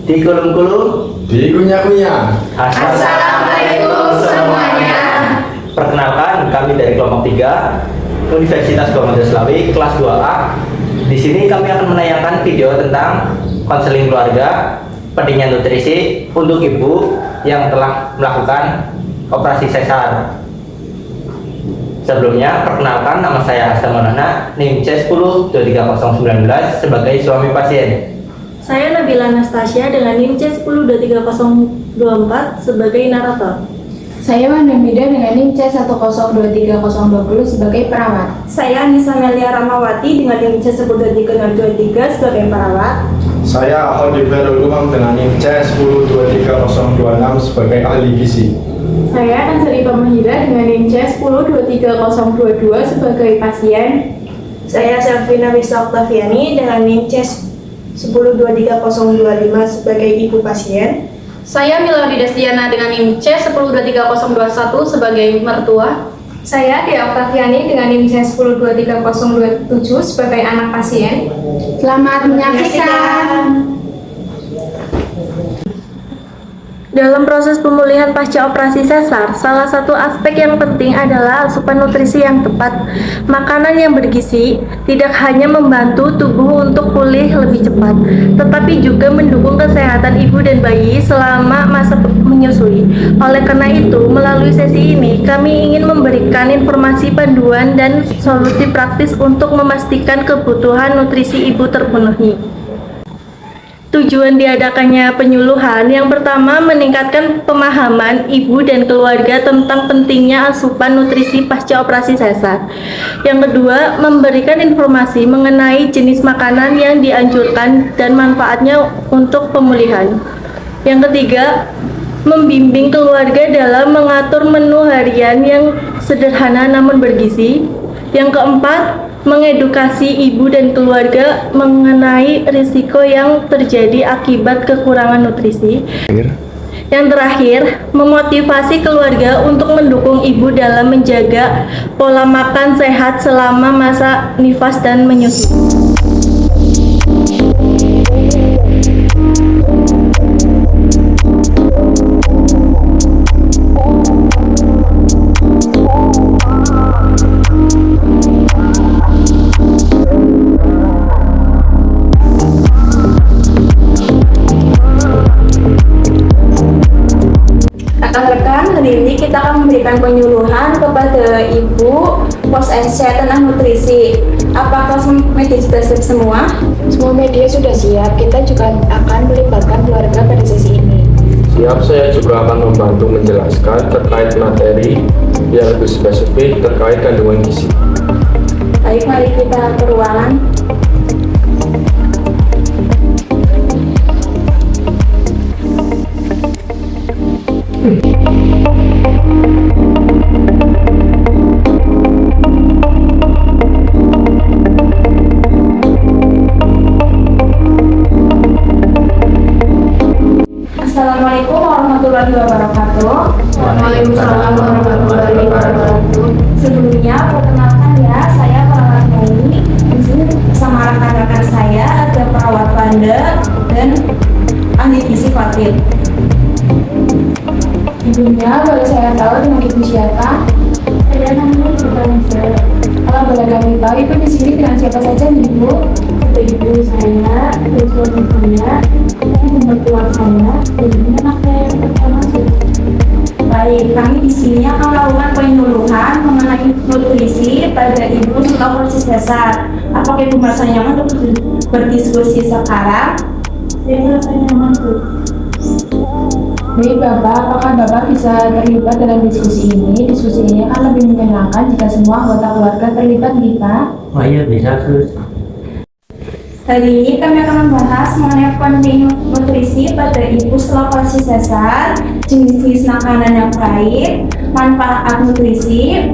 Dikulum-kulum, dikunyah-kunyah. Assalamualaikum semuanya. Perkenalkan, kami dari kelompok 3 Universitas Gorontalo Slawi kelas 2A. Di sini kami akan menayangkan video tentang konseling keluarga, pentingnya nutrisi untuk ibu yang telah melakukan operasi sesar. Sebelumnya, perkenalkan, nama saya Hasan Maulana, NIM C10-23019 sebagai suami pasien. Saya Nabila Anastasia dengan NIM C10-23024 sebagai narator. Saya Wanda Mida dengan NIM C10-23020 sebagai perawat. Saya Anissa Melia Ramawati dengan NIM C10-23023 sebagai perawat. Saya Ahmad Ibrahim Umam dengan NIM C10-23026 sebagai ahli gizi. Saya Nansari Pamahira dengan NIM C10-23022 sebagai pasien. Saya Syafrina Wisa Oktaviani dengan NIM C10-23025 sebagai ibu pasien. Saya Milawati Destiana dengan NIM C10-23021 sebagai mertua. Saya Dea Oktaviani dengan NIM C10-23027 sebagai anak pasien. Selamat menyaksikan. Dalam proses pemulihan pasca operasi sesar, salah satu aspek yang penting adalah asupan nutrisi yang tepat. Makanan yang bergizi tidak hanya membantu tubuh untuk pulih lebih cepat, tetapi juga mendukung kesehatan ibu dan bayi selama masa menyusui. Oleh karena itu, melalui sesi ini, kami ingin memberikan informasi panduan dan solusi praktis untuk memastikan kebutuhan nutrisi ibu terpenuhi. Tujuan diadakannya penyuluhan yang pertama meningkatkan pemahaman ibu dan keluarga tentang pentingnya asupan nutrisi pasca operasi sesar. Yang kedua, memberikan informasi mengenai jenis makanan yang dianjurkan dan manfaatnya untuk pemulihan. Yang ketiga, membimbing keluarga dalam mengatur menu harian yang sederhana namun bergizi. Yang keempat, mengedukasi ibu dan keluarga mengenai risiko yang terjadi akibat kekurangan nutrisi. Yang terakhir, memotivasi keluarga untuk mendukung ibu dalam menjaga pola makan sehat selama masa nifas dan menyusui. Rekan-rekan, hari ini kita akan memberikan penyuluhan kepada ibu post NC tentang nutrisi. Apakah media sudah siap semua? Semua media sudah siap. Kita juga akan melibatkan keluarga pada sesi ini. Siap, saya juga akan membantu menjelaskan terkait materi yang lebih spesifik terkait kandungan gizi. Baik, mari kita ke ruangan. Assalamualaikum warahmatullahi wabarakatuh. Waalaikumsalam warahmatullahi wabarakatuh. Sebelumnya, perkenalkan ya, saya perawat Mei. Di sini bersama rekan-rekan saya ada perawat Wanda dan ahli gizi Fatil. Ibunya, boleh saya tahu dengan ibu siapa? Saya namanya Ibu. Kalau boleh kami tahu, ibu di sini dengan siapa saja nih, ibu? Ibu saya, ibu suami saya, ibu mertua saya, dan ini anak saya yang pertama. Baik, kami di sini akan melakukan penyuluhan mengenai nutrisi pada ibu setelah operasi sesar. Apakah ibu merasa nyaman untuk berdiskusi sekarang? Saya merasa nyaman, Bu. Baik Bapak, apakah Bapak bisa terlibat dalam diskusi ini? Diskusi ini akan lebih menyenangkan jika semua anggota keluarga terlibat, kita. Oh iya, bisa terus. Hari ini kami akan membahas mengenai penting nutrisi pada ibu setelah operasi sesar, jenis makanan yang baik, manfaat nutrisi,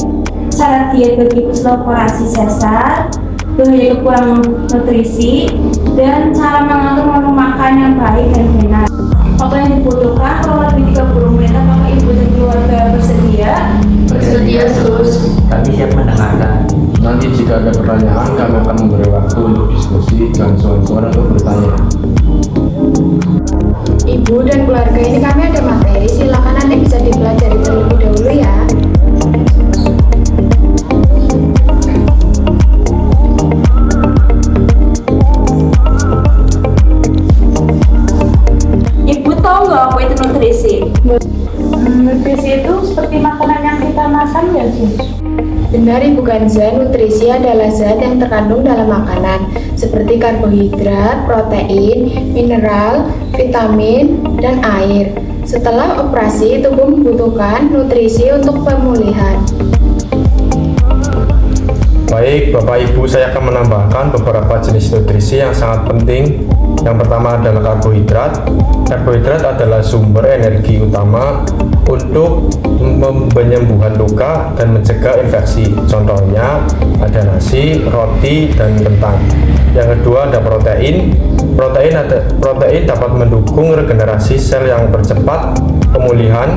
cara diet bagi ibu setelah operasi sesar, bahaya kekurangan nutrisi, dan cara mengatur menu makan yang baik dan benar. Waktu yang dibutuhkan kurang lebih 30 menit. Apakah ibu dan keluarga bersedia? Bersedia, Sus. Kami siap mendengarkan. Nanti jika ada pertanyaan, kami akan memberi waktu untuk diskusi dan suara-suara untuk bertanya. Ibu dan keluarga ini kami ada materi, silakan nanti bisa dipelajari terlebih dahulu ya. Ibu tahu nggak apa itu nutrisi? Nutrisi itu seperti makanan yang kita makan ya, Jun? Benar Ibu Kanza, nutrisi adalah zat yang terkandung dalam makanan seperti karbohidrat, protein, mineral, vitamin, dan air. Setelah operasi, tubuh membutuhkan nutrisi untuk pemulihan. Baik, Bapak Ibu, saya akan menambahkan beberapa jenis nutrisi yang sangat penting. Yang pertama adalah karbohidrat. Karbohidrat adalah sumber energi utama untuk penyembuhan luka dan mencegah infeksi. Contohnya ada nasi, roti, dan kentang. Yang kedua ada protein. Protein dapat mendukung regenerasi sel yang percepat pemulihan.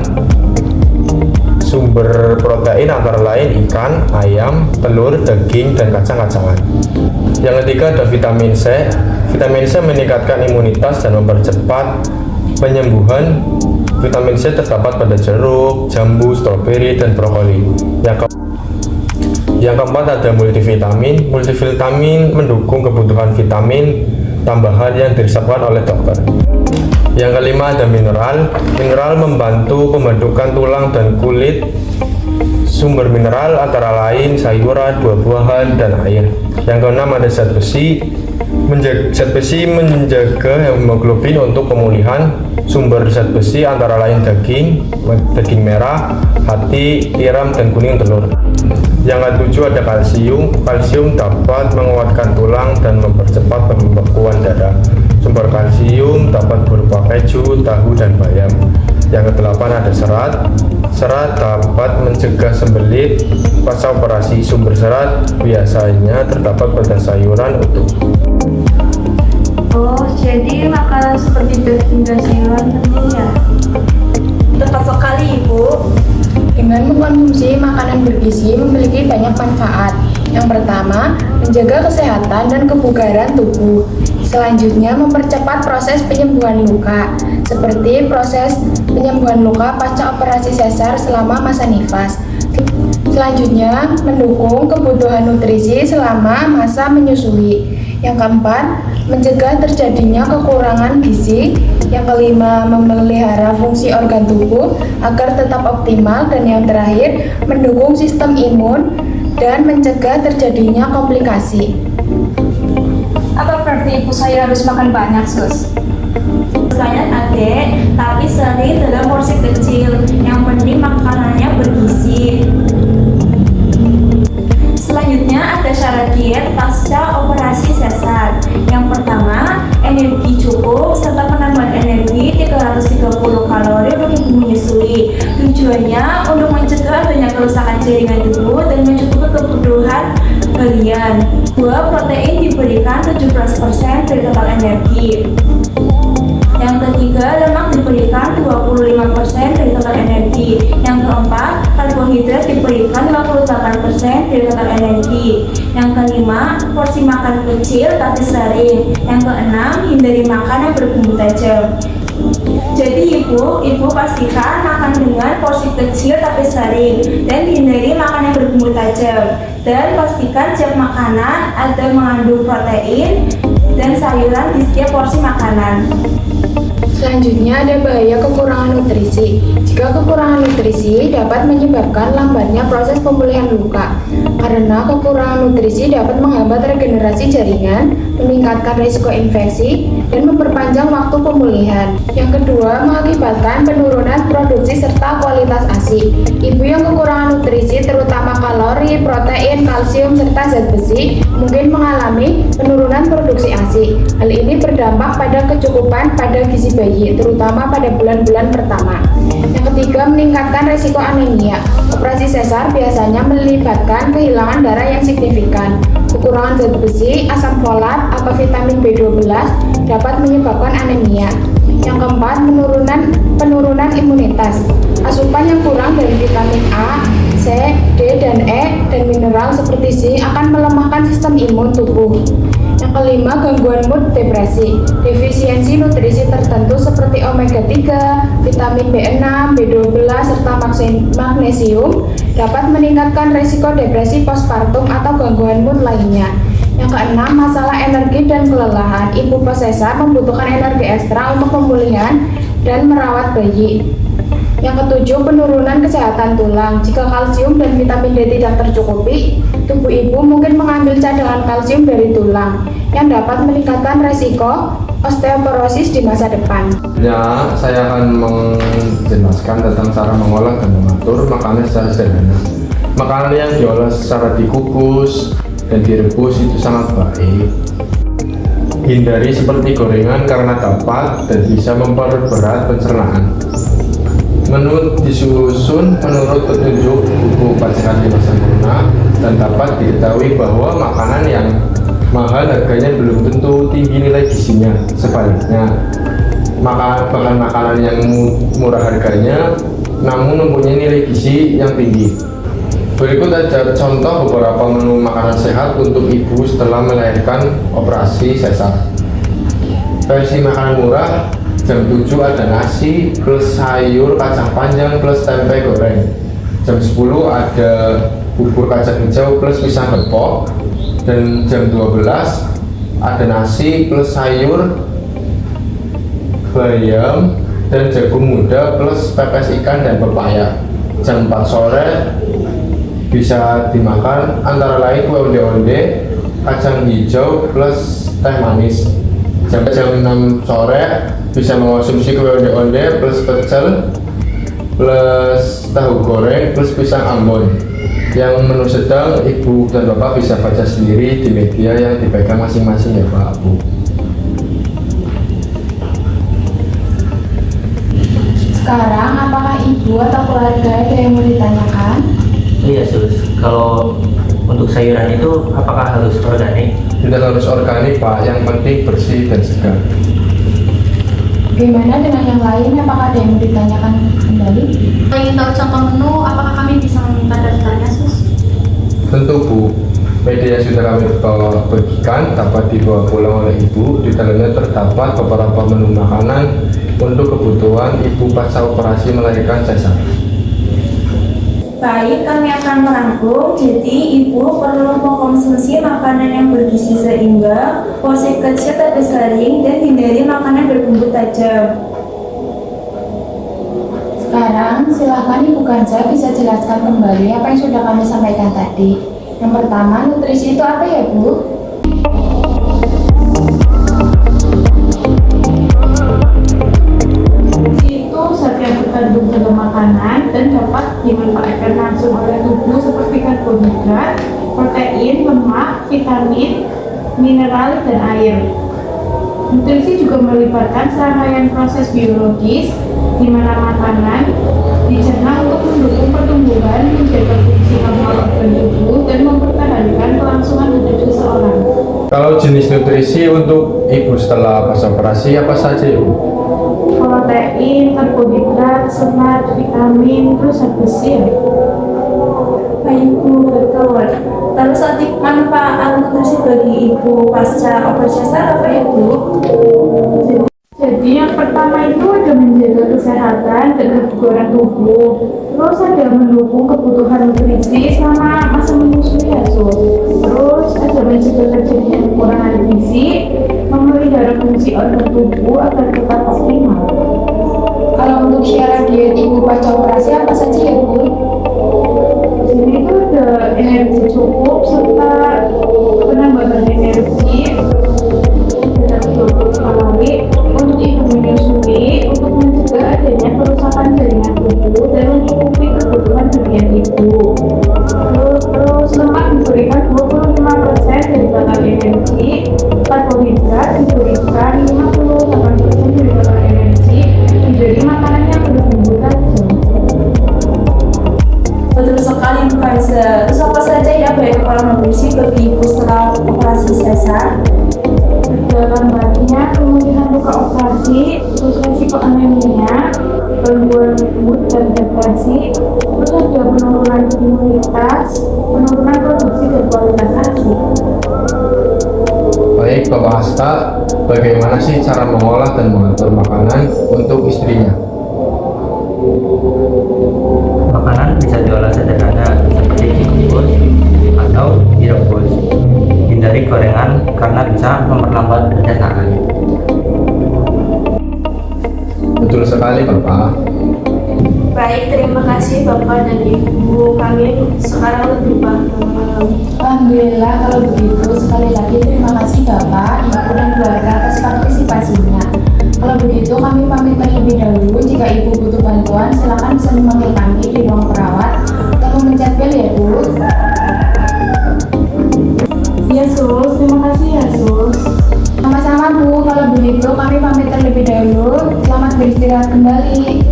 Sumber protein antara lain ikan, ayam, telur, daging, dan kacang-kacangan. Yang ketiga ada vitamin C. Vitamin C meningkatkan imunitas dan mempercepat penyembuhan. Vitamin C terdapat pada jeruk, jambu, stroberi, dan brokoli. Yang keempat ada multivitamin. Multivitamin mendukung kebutuhan vitamin tambahan yang diresepkan oleh dokter. Yang kelima ada mineral. Mineral membantu pembentukan tulang dan kulit. Sumber mineral antara lain sayuran, buah-buahan, dan air. Yang keenam ada zat besi. Zat besi menjaga hemoglobin untuk pemulihan. Sumber zat besi antara lain daging merah, hati, tiram, dan kuning telur. Yang ketujuh ada kalsium. Kalsium dapat menguatkan tulang dan mempercepat pembekuan darah. Sumber kalsium dapat berupa keju, tahu, dan bayam. Yang kedelapan ada serat. Serat dapat mencegah sembelit pasca operasi. Sumber serat biasanya terdapat pada sayuran utuh. Oh, jadi makanan seperti daging dan sayuran penting ya? Tepat sekali, Ibu. Dengan mengkonsumsi makanan bergizi memiliki banyak manfaat. Yang pertama, menjaga kesehatan dan kebugaran tubuh. Selanjutnya, mempercepat proses penyembuhan luka, seperti proses penyembuhan luka pasca operasi sesar selama masa nifas. Selanjutnya, mendukung kebutuhan nutrisi selama masa menyusui. Yang keempat, mencegah terjadinya kekurangan gizi. Yang kelima, memelihara fungsi organ tubuh agar tetap optimal. Dan yang terakhir, mendukung sistem imun dan mencegah terjadinya komplikasi. Apa berarti ibu saya harus makan banyak, Sus? Banyak adek, tapi sering dalam porsi kecil. Yang penting makanannya bergizi. Selanjutnya ada syarat diet pasca operasi sesar. Yang pertama, energi cukup serta penambahan energi 330 kalori untuk ibu menyusui. Tujuannya untuk mencegah adanya kerusakan jaringan tubuh dan mencukupi kebutuhan harian. 2. Protein diberikan 17% dari total energi. Yang ketiga, lemak diberikan 25% dari total energi. Yang keempat, karbohidrat diberikan 58% dari total energi. Yang kelima, porsi makan kecil tapi sering. Yang keenam, hindari makanan berbumbu tajam. Jadi ibu pastikan makan dengan porsi kecil tapi sering dan hindari makanan berbumbu tajam. Dan pastikan setiap makanan ada mengandung protein dan sayuran di setiap porsi makanan. Selanjutnya ada bahaya kekurangan nutrisi. Jika kekurangan nutrisi dapat menyebabkan lambatnya proses pemulihan luka. Karena kekurangan nutrisi dapat menghambat regenerasi jaringan, meningkatkan risiko infeksi, dan memperpanjang waktu pemulihan. Yang kedua, mengakibatkan penurunan produksi serta kualitas ASI. Ibu yang kekurangan nutrisi terutama kalori, protein, kalsium, serta zat besi mungkin mengalami penurunan produksi ASI. Hal ini berdampak pada kecukupan pada gizi bayi, terutama pada bulan-bulan pertama. Yang ketiga, meningkatkan risiko anemia. Operasi sesar biasanya melibatkan kehilangan darah yang signifikan. Kekurangan zat besi, asam folat, atau vitamin B12 dapat menyebabkan anemia. Yang keempat, penurunan imunitas. Asupan yang kurang dari vitamin A, C, D, dan E, dan mineral seperti zinc akan melemahkan sistem imun tubuh. Yang kelima, gangguan mood depresi. Defisiensi nutrisi tertentu seperti omega 3, vitamin B6, B12, serta magnesium dapat meningkatkan risiko depresi postpartum atau gangguan mood lainnya. Yang keenam, masalah energi dan kelelahan. Ibu posesar membutuhkan energi ekstra untuk pemulihan dan merawat bayi. Yang ketujuh, penurunan kesehatan tulang. Jika kalsium dan vitamin D tidak tercukupi, tubuh ibu mungkin mengambil cadangan kalsium dari tulang yang dapat meningkatkan resiko osteoporosis di masa depan. Ya, saya akan menjelaskan tentang cara mengolah dan mengatur makanan secara sederhana. Makanan yang diolah secara dikukus dan direbus itu sangat baik. Hindari seperti gorengan karena dapat dan bisa memperberat pencernaan. Menu disusun menurut petunjuk buku Pacaran 5 Sempurna dan dapat diketahui bahwa makanan yang mahal harganya belum tentu tinggi nilai gizinya. Sebaliknya, bahkan makanan yang murah harganya namun mempunyai nilai gizi yang tinggi. Berikut ada contoh beberapa menu makanan sehat untuk ibu setelah melahirkan operasi sesar. Versi makanan murah, jam 7 ada nasi plus sayur kacang panjang plus tempe goreng. Jam 10 ada bubur kacang hijau plus pisang gepok. Dan jam 12 ada nasi plus sayur bayam dan jagung muda plus pepes ikan dan pepaya. Jam 4 sore bisa dimakan antara lain kue onde-onde, kacang hijau plus teh manis. Jam 6 sore bisa mengonsumsi kue onde-onde plus pecel plus tahu goreng plus pisang ambon. Yang menu sedang ibu dan bapak bisa baca sendiri di media yang dipegang masing-masing ya Pak Bu. Sekarang, apakah ibu atau keluarga ada yang mau ditanyakan? Iya Sus, kalau untuk sayuran itu apakah harus organik? Tidak harus organik Pak, yang penting bersih dan segar. Bagaimana dengan yang lain? Apakah ada yang mau ditanyakan kembali? Kalau ingin tahu contoh menu, apakah kami bisa meminta daftarnya, Sus? Tentu Bu, media yang sudah kami bagikan dapat dibawa pulang oleh ibu. Di dalamnya terdapat beberapa menu makanan untuk kebutuhan ibu pasca operasi melahirkan sesar. Baik, kami akan merangkum. Jadi, ibu perlu mengkonsumsi makanan yang bergizi seimbang, porsi kecil tapi sering, dan hindari makanan berbumbu tajam. Sekarang, silakan Ibu Kanza bisa jelaskan kembali apa yang sudah kami sampaikan tadi. Yang pertama, nutrisi itu apa ya Bu? Itu zat yang terkandung dalam makanan dan dapat dimanfaatkan langsung oleh tubuh seperti karbohidrat, protein, lemak, vitamin, mineral, dan air. Nutrisi juga melibatkan serangkaian proses biologis di mana makanan dicerna untuk mendukung pertumbuhan, menjaga fungsi normal organ tubuh, dan mempertahankan kelangsungan hidup seseorang. Kalau jenis nutrisi untuk ibu setelah pasca operasi apa saja Ibu? Protein, karbohidrat, serat, vitamin, terus zat besi. Baik Bu, betul. Lalu saat manfaat nutrisi bagi ibu pasca operasi sesar apa ya Bu? Jadi yang pertama itu ada menjaga kesehatan dan kebugaran tubuh. Terus ada mendukung kebutuhan nutrisi selama masa menyusui ya Sus. Terus ada mencegah terjadinya kekurangan gizi, memelihara fungsi organ tubuh agar tetap optimal. Kalau untuk syarat diet Ibu pasca operasi apa saja ya Bu? Di sini itu ada energi cukup serta penambahan energi dalam 20 kalori untuk ibu menyusui untuk mencegah adanya kerusakan jaringan tubuh dan mencukupi kebutuhan harian ibu. Terus lemak diberikan 25% dari total energi, karbohidrat diberikan 58% dari total energi, hindari makanan yang berbumbu tajam. Betul sekali Bu Kanza. Terus apa saja yang baik kepala nutrisi bagi ibu setelah operasi sesar? Lambatnya pemulihan luka operasi, terus resiko anemia, gangguan mood dan depresi, terus ada penurunan imunitas, penurunan produksi dan kualitas ASI. Baik Bapak Asta, bagaimana sih cara mengolah dan mengatur makanan untuk istrinya? Makanan bisa diolah sederhana seperti dikukus atau direbus. Hindari gorengan karena bisa memperlambat pencernaan. Betul sekali Bapak. Baik, terima kasih Bapak dan Ibu. Kami sekarang lebih paham. Alhamdulillah kalau begitu, sekali lagi terima kasih Bapak, Ibu, dan keluarga atas partisipasinya. Kalau begitu kami pamit terlebih dahulu. Jika Ibu butuh bantuan, silakan bisa memanggil kami di ruang perawat atau memencet bel ya Bu. Ya Sus, terima kasih ya Sus. Sama-sama Bu, kalau begitu kami pamit terlebih dahulu. Selamat beristirahat kembali.